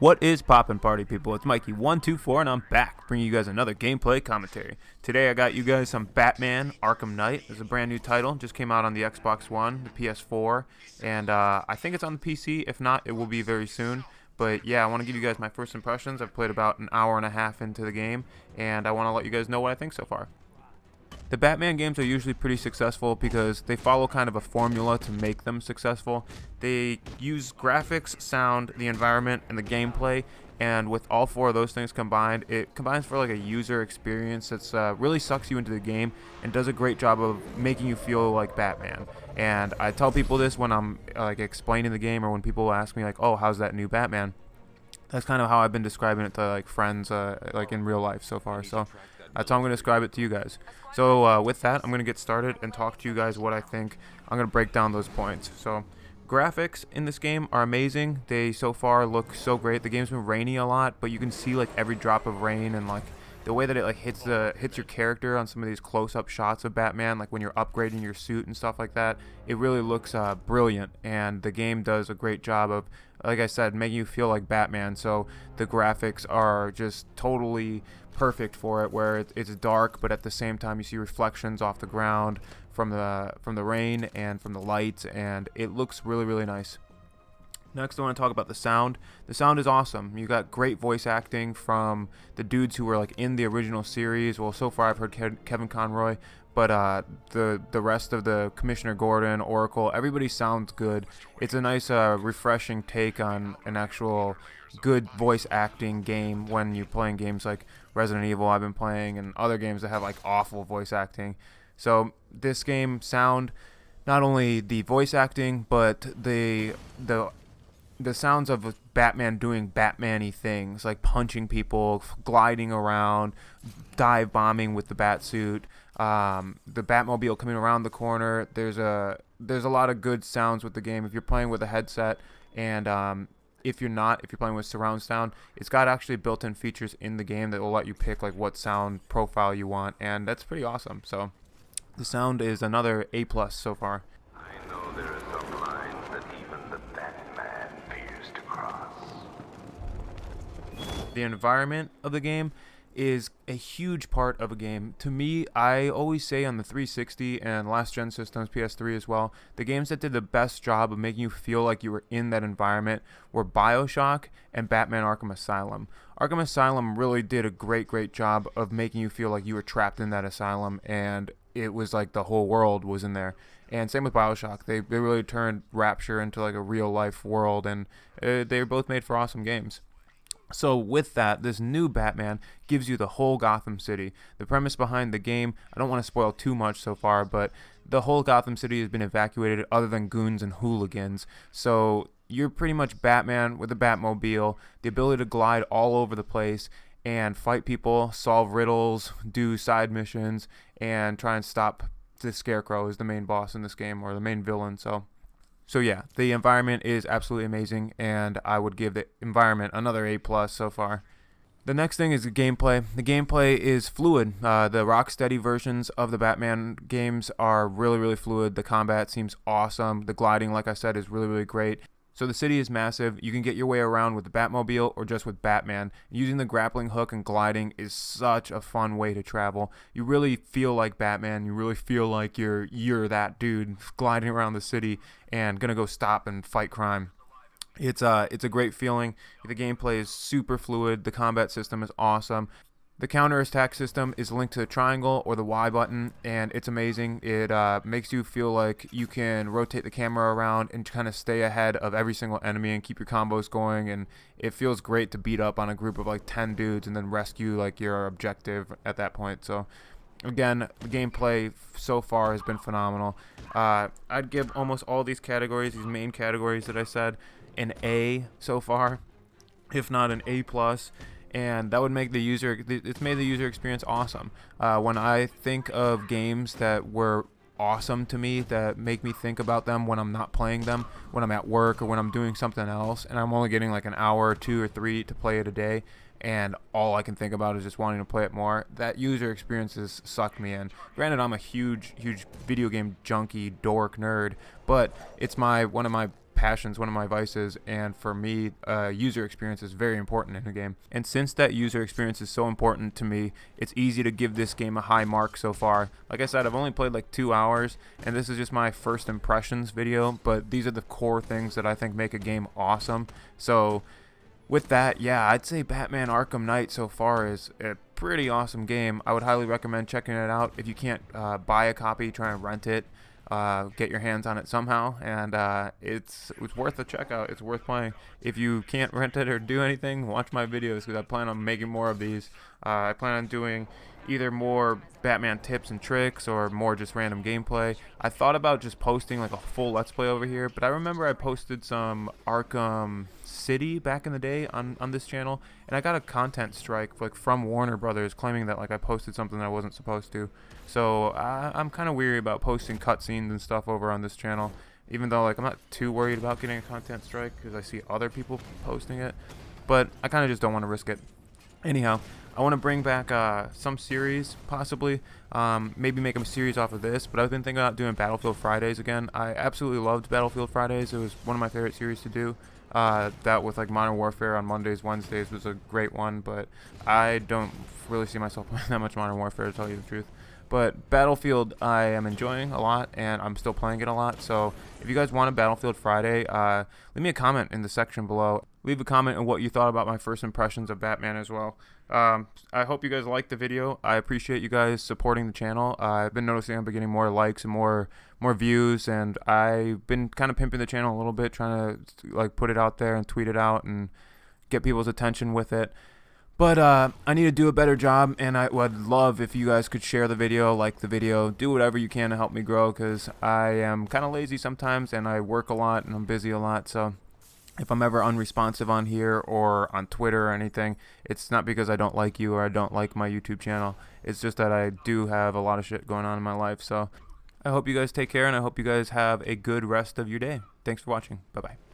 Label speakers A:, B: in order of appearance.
A: What is poppin' party people? It's Mikey124 and I'm back bringing you guys another gameplay commentary. Today I got you guys some Batman Arkham Knight. It's a brand new title, just came out on the Xbox One, the PS4, and I think it's on the PC. If not, it will be very soon. But yeah, I want to give you guys my first impressions. I've played about an hour and a half into the game, and I want to let you guys know what I think so far. The Batman games are usually pretty successful because they follow kind of a formula to make them successful. They use graphics, sound, the environment, and the gameplay, and with all four of those things combined, it combines for like a user experience that's really sucks you into the game and does a great job of making you feel like Batman. And I tell people this when I'm like explaining the game, or when people ask me like, "Oh, how's that new Batman?" That's kind of how I've been describing it to like friends, like in real life so far. So that's how I'm going to describe it to you guys. So with that, I'm going to get started and talk to you guys what I think. I'm going to break down those points. So graphics in this game are amazing. They so far look so great. The game's been rainy a lot, but you can see like every drop of rain, and like the way that it like hits your character on some of these close-up shots of Batman, like when you're upgrading your suit and stuff like that. It really looks brilliant, and the game does a great job of, like I said, making you feel like Batman. So the graphics are just totally perfect for it, where it's dark, but at the same time you see reflections off the ground from the rain and from the lights, and it looks really nice. Next, I want to talk about the sound. The sound is awesome. You got great voice acting from the dudes who were like in the original series. Well, so far I've heard Kevin Conroy, but the rest of the Commissioner Gordon, Oracle, everybody sounds good. It's a nice, refreshing take on an actual good voice acting game when you're playing games like Resident Evil I've been playing, and other games that have like awful voice acting. So this game sound, not only the voice acting, but the sounds of Batman doing Batman-y things, like punching people, gliding around, dive bombing with the Batsuit, the Batmobile coming around the corner. There's a lot of good sounds with the game. If you're playing with a headset, and if you're playing with surround sound, it's got actually built-in features in the game that will let you pick like what sound profile you want, and that's pretty awesome. So the sound is another A+ so far.
B: I know there are some lines that even the Batman fears to cross.
A: The environment of the game is a huge part of a game. To me, I always say on the 360 and last gen systems, PS3 as well, the games that did the best job of making you feel like you were in that environment were BioShock and Batman Arkham Asylum. Arkham Asylum really did a great job of making you feel like you were trapped in that asylum, and it was like the whole world was in there. And same with BioShock. They really turned Rapture into like a real life world, and they were both made for awesome games. So with that, this new Batman gives you the whole Gotham City. The premise behind the game, I don't want to spoil too much so far, but the whole Gotham City has been evacuated other than goons and hooligans. So you're pretty much Batman with a Batmobile, the ability to glide all over the place and fight people, solve riddles, do side missions, and try and stop the Scarecrow as the main boss in this game, or the main villain. So yeah, the environment is absolutely amazing, and I would give the environment another A+ so far. The next thing is the gameplay. The gameplay is fluid. The Rocksteady versions of the Batman games are really fluid. The combat seems awesome. The gliding, like I said, is really great. So the city is massive. You can get your way around with the Batmobile or just with Batman. Using the grappling hook and gliding is such a fun way to travel. You really feel like Batman. You really feel like you're that dude gliding around the city and gonna go stop and fight crime. It's a great feeling. The gameplay is super fluid. The combat system is awesome. The counter-attack system is linked to the triangle or the Y button, and it's amazing. It makes you feel like you can rotate the camera around and kind of stay ahead of every single enemy and keep your combos going, and it feels great to beat up on a group of like 10 dudes and then rescue like your objective at that point. So again, the gameplay so far has been phenomenal. I'd give almost all these categories, these main categories that I said, an A so far, if not an A+. And that would make it's made the user experience awesome. When I think of games that were awesome to me, that make me think about them when I'm not playing them, when I'm at work or when I'm doing something else, and I'm only getting like an hour or 2 or 3 to play it a day, and all I can think about is just wanting to play it more, that user experience has sucked me in. Granted, I'm a huge video game junkie, dork, nerd, but it's one of my passions, one of my vices, and for me, user experience is very important in a game. And since that user experience is so important to me, it's easy to give this game a high mark so far. Like I said, I've only played like 2 hours, and this is just my first impressions video, but these are the core things that I think make a game awesome. So with that, yeah, I'd say Batman Arkham Knight so far is a pretty awesome game. I would highly recommend checking it out. If you can't buy a copy, try and rent it. Get your hands on it somehow, and it's worth a check out. It's worth playing. If you can't rent it or do anything, watch my videos, because I plan on making more of these. I plan on doing either more Batman tips and tricks or more just random gameplay. I thought about just posting like a full Let's Play over here, but I remember I posted some Arkham City back in the day on this channel, and I got a content strike like from Warner Brothers claiming that like I posted something that I wasn't supposed to. So I'm kind of weary about posting cutscenes and stuff over on this channel, even though like I'm not too worried about getting a content strike because I see other people posting it, but I kind of just don't want to risk it. Anyhow, I want to bring back some series, possibly. Maybe make a series off of this, but I've been thinking about doing Battlefield Fridays again. I absolutely loved Battlefield Fridays. It was one of my favorite series to do. That with like Modern Warfare on Mondays, Wednesdays was a great one, but I don't really see myself playing that much Modern Warfare, to tell you the truth. But Battlefield I am enjoying a lot, and I'm still playing it a lot. So if you guys want a Battlefield Friday, leave me a comment in the section below. Leave a comment on what you thought about my first impressions of Batman as well. I hope you guys liked the video. I appreciate you guys supporting the channel. I've been noticing I've been getting more likes and more views, and I've been kind of pimping the channel a little bit, trying to like put it out there and tweet it out and get people's attention with it. But I need to do a better job, and I would love if you guys could share the video, like the video, do whatever you can to help me grow, because I am kind of lazy sometimes, and I work a lot, and I'm busy a lot. So if I'm ever unresponsive on here or on Twitter or anything, it's not because I don't like you or I don't like my YouTube channel. It's just that I do have a lot of shit going on in my life. So I hope you guys take care, and I hope you guys have a good rest of your day. Thanks for watching. Bye-bye.